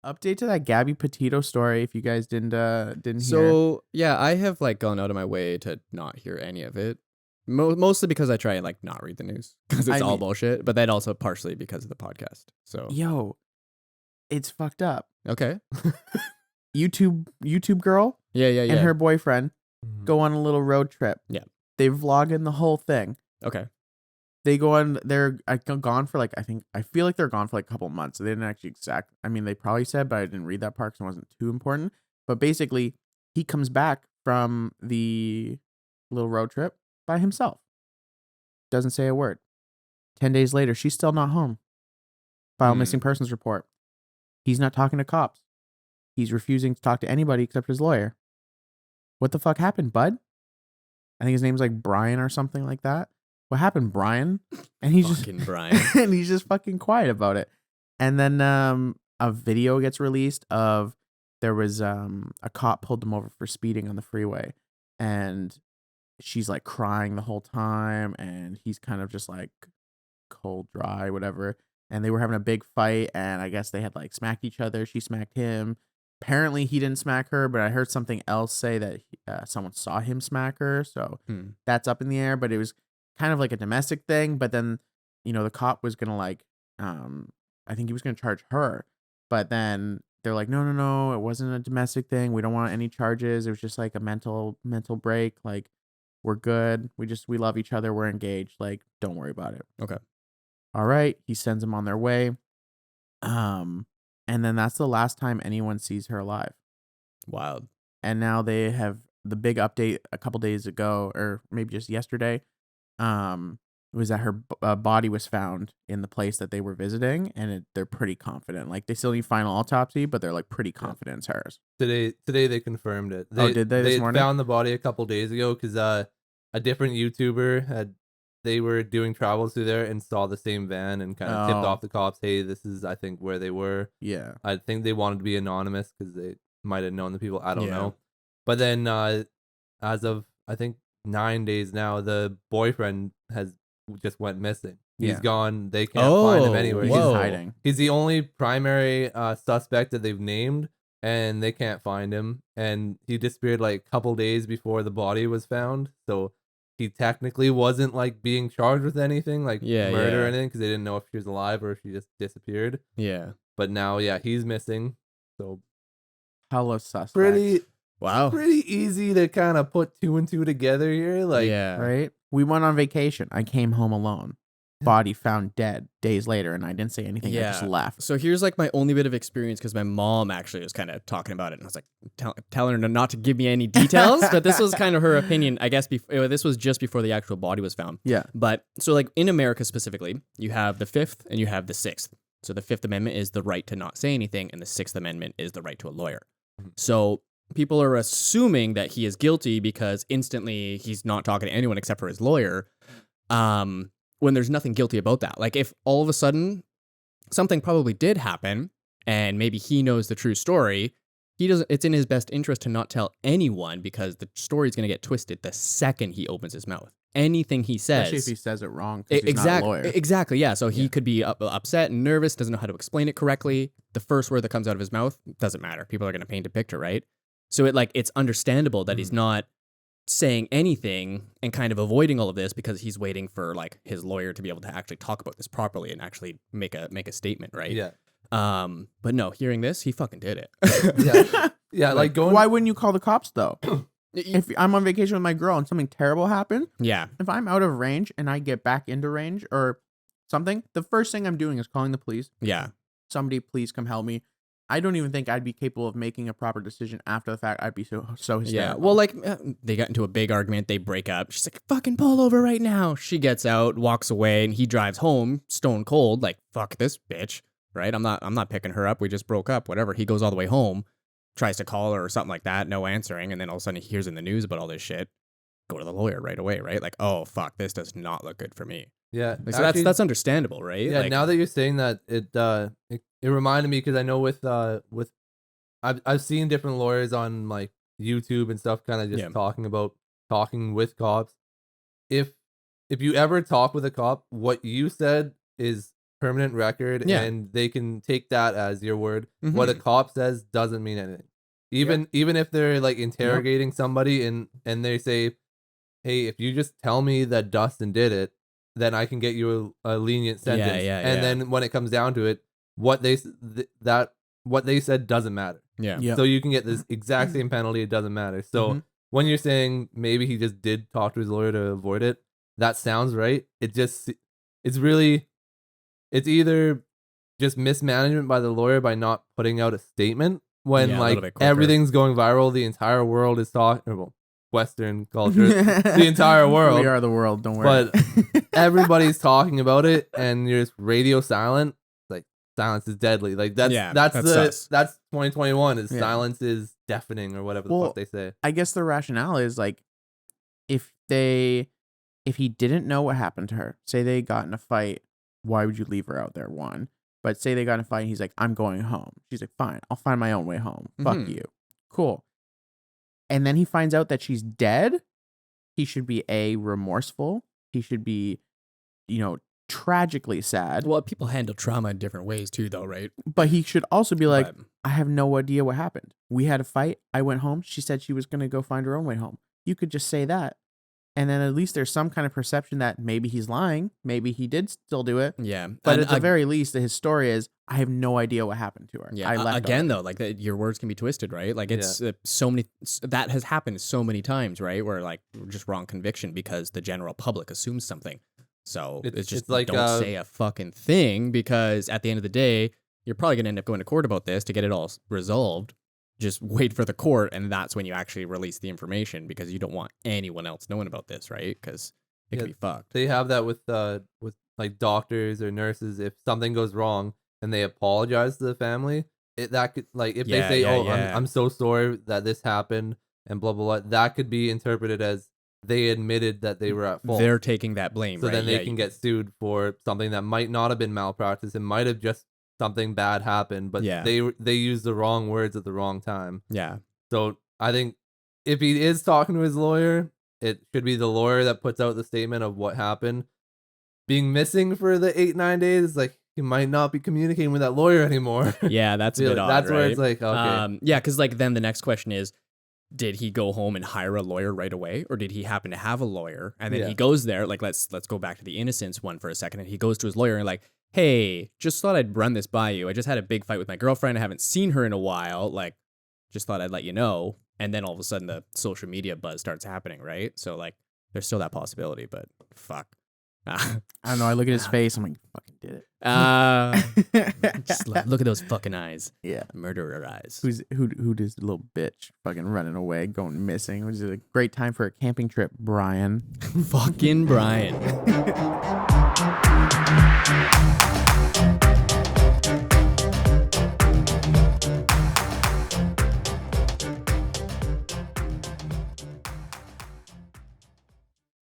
Update to that Gabby Petito story. If you guys didn't hear. So yeah, I have like gone out of my way to not hear any of it. Mostly because I try and like not read the news because it's all bullshit. But then also partially because of the podcast. So Yo, it's fucked up. okay. YouTube girl. Yeah. And her boyfriend go on a little road trip. Yeah. They vlog in the whole thing. Okay. They go on. They're gone for like I feel like they're gone for like a couple months. They didn't actually I mean, they probably said, but I didn't read that part because it wasn't too important. But basically, he comes back from the little road trip by himself. Doesn't say a word. 10 days later, she's still not home. File missing persons report. He's not talking to cops. He's refusing to talk to anybody except his lawyer. What the fuck happened, bud? I think his name's like Brian or something like that. What happened, Brian? And he's fucking Brian. And he's just fucking quiet about it. And then a video gets released of there was a cop pulled them over for speeding on the freeway, and she's like crying the whole time, and he's kind of just like cold, dry, whatever. And they were having a big fight, and I guess they had like smacked each other. She smacked him. Apparently he didn't smack her, but I heard something else say that someone saw him smack her. So that's up in the air, but it was kind of like a domestic thing. But then, the cop was going to like, I think he was going to charge her, but then they're like, no, it wasn't a domestic thing. We don't want any charges. It was just like a mental break. Like, we're good. We love each other. We're engaged. Like, don't worry about it. Okay. All right. He sends them on their way. And then that's the last time anyone sees her alive. Wild. And now they have the big update a couple days ago, or maybe just yesterday. Was that her body was found in the place that they were visiting, and they're pretty confident. Like, they still need final autopsy, but they're like pretty confident it's hers. Today they confirmed it. Did they this morning? They found the body a couple days ago because a different YouTuber they were doing travels through there and saw the same van and kind of tipped off the cops. Hey, this is, I think, where they were. Yeah. I think they wanted to be anonymous because they might have known the people. I don't know. But then as of, I think, 9 days now, the boyfriend has just went missing. He's gone. They can't find him anywhere. He's hiding. He's the only primary suspect that they've named, and they can't find him. And he disappeared like a couple days before the body was found. So he technically wasn't like being charged with anything like murder or anything because they didn't know if she was alive or if she just disappeared. Yeah. But now, he's missing. So hella suspect. Pretty easy to kind of put two and two together here. Like, right? We went on vacation. I came home alone. Body found dead days later, and I didn't say anything. I just left. So here's like my only bit of experience because my mom actually was kind of talking about it, and I was like telling her not to give me any details, but this was kind of her opinion. I guess this was just before the actual body was found. Yeah. But so like in America specifically, you have the 5th and you have the 6th. So the 5th Amendment is the right to not say anything, and the 6th Amendment is the right to a lawyer. So people are assuming that he is guilty because instantly he's not talking to anyone except for his lawyer. When there's nothing guilty about that. Like, if all of a sudden something probably did happen and maybe he knows the true story, it's in his best interest to not tell anyone because the story's going to get twisted the second he opens his mouth. Anything he says, especially if he says it wrong, because he's not a lawyer. Exactly, yeah. So he could be upset and nervous, doesn't know how to explain it correctly. The first word that comes out of his mouth doesn't matter. People are going to paint a picture, right? So it's understandable that he's not saying anything and kind of avoiding all of this because he's waiting for like his lawyer to be able to actually talk about this properly and actually make a statement, right? Yeah. But no, hearing this, he fucking did it. Yeah. Like going. Why wouldn't you call the cops though? If I'm on vacation with my girl and something terrible happened, if I'm out of range and I get back into range or something, the first thing I'm doing is calling the police. Yeah. Somebody please come help me. I don't even think I'd be capable of making a proper decision after the fact. I'd be so hysterical. Yeah. Well, like they got into a big argument. They break up. She's like, fucking pull over right now. She gets out, walks away, and he drives home stone cold. Like, fuck this bitch. Right. I'm not picking her up. We just broke up. Whatever. He goes all the way home, tries to call her or something like that. No answering. And then all of a sudden he hears in the news about all this shit. Go to the lawyer right away. Right. Like, oh, fuck. This does not look good for me. Yeah. Like, so that's understandable. Right. Yeah. Like, now that you're saying that, it reminded me because I know with I've seen different lawyers on like YouTube and stuff kind of just talking with cops. If you ever talk with a cop, what you said is permanent record, Yeah. and they can take that as your word. What a Mhm. cop says doesn't mean anything. Even if they're like interrogating somebody and they say, hey, if you just tell me that Dustin did it, then I can get you a lenient sentence. yeah, And yeah. then when it comes down to it, what they what they said doesn't matter. Yeah. Yep. So you can get this exact same penalty. It doesn't matter. So Mhm. when you're saying maybe he just did talk to his lawyer to avoid it, that sounds right. It's really, it's either just mismanagement by the lawyer by not putting out a statement when Yeah, a little bit like quicker. everything's going viral. The entire world is talking, well, Western culture, the entire world. We are the world. Don't worry. But everybody's talking about it, and you're just radio silent. Like silence is deadly. Like that's Yeah, that's that the sucks. that's 2021 is Yeah. silence is deafening or whatever the Well, fuck they say. I guess the rationale is like if he didn't know what happened to her, say they got in a fight, why would you leave her out there? One. But say they got in a fight and he's like, I'm going home. She's like, fine, I'll find my own way home. Fuck Mhm. you. Cool. And then he finds out that she's dead. He should be remorseful. He should be, tragically sad. Well, people handle trauma in different ways too, though, right? But he should also be like, But- I have no idea what happened. We had a fight. I went home. She said she was going to go find her own way home. You could just say that. And then at least there's some kind of perception that maybe he's lying. Maybe he did still do it. yeah. But And at the very least, his story is, I have no idea what happened to her. Yeah. I left Again, her. though, like your words can be twisted, right? Like it's so many that has happened so many times, right? Where like just wrong conviction because the general public assumes something. So it's just it's like, don't say a fucking thing because at the end of the day, you're probably gonna end up going to court about this to get it all resolved. Just wait for the court, and that's when you actually release the information because you don't want anyone else knowing about this, right? Because it can be fucked. They have that with like doctors or nurses. If something goes wrong and they apologize to the family, that could, like, if they say, I'm so sorry that this happened and blah blah blah, that could be interpreted as they admitted that they were at fault. They're taking that blame, so right? then they can get sued for something that might not have been malpractice. It might have just something bad happened, but they used the wrong words at the wrong time. Yeah. So I think if he is talking to his lawyer, it should be the lawyer that puts out the statement of what happened. Being missing for the 8-9 days, like, he might not be communicating with that lawyer anymore. Yeah, that's a bit odd. That's right? where it's like, okay. Yeah, because like then the next question is, did he go home and hire a lawyer right away, or did he happen to have a lawyer? And then he goes there, like let's go back to the innocence one for a second, and he goes to his lawyer and like, hey, just thought I'd run this by you. I just had a big fight with my girlfriend. I haven't seen her in a while. Like, just thought I'd let you know. And then all of a sudden the social media buzz starts happening, right? So like, there's still that possibility, but fuck. I don't know. I look at his face. I'm like, fucking did it. Just look at those fucking eyes. Yeah. Murderer eyes. Who does the little bitch fucking running away, going missing? Which is a great time for a camping trip, Brian. Fucking Brian.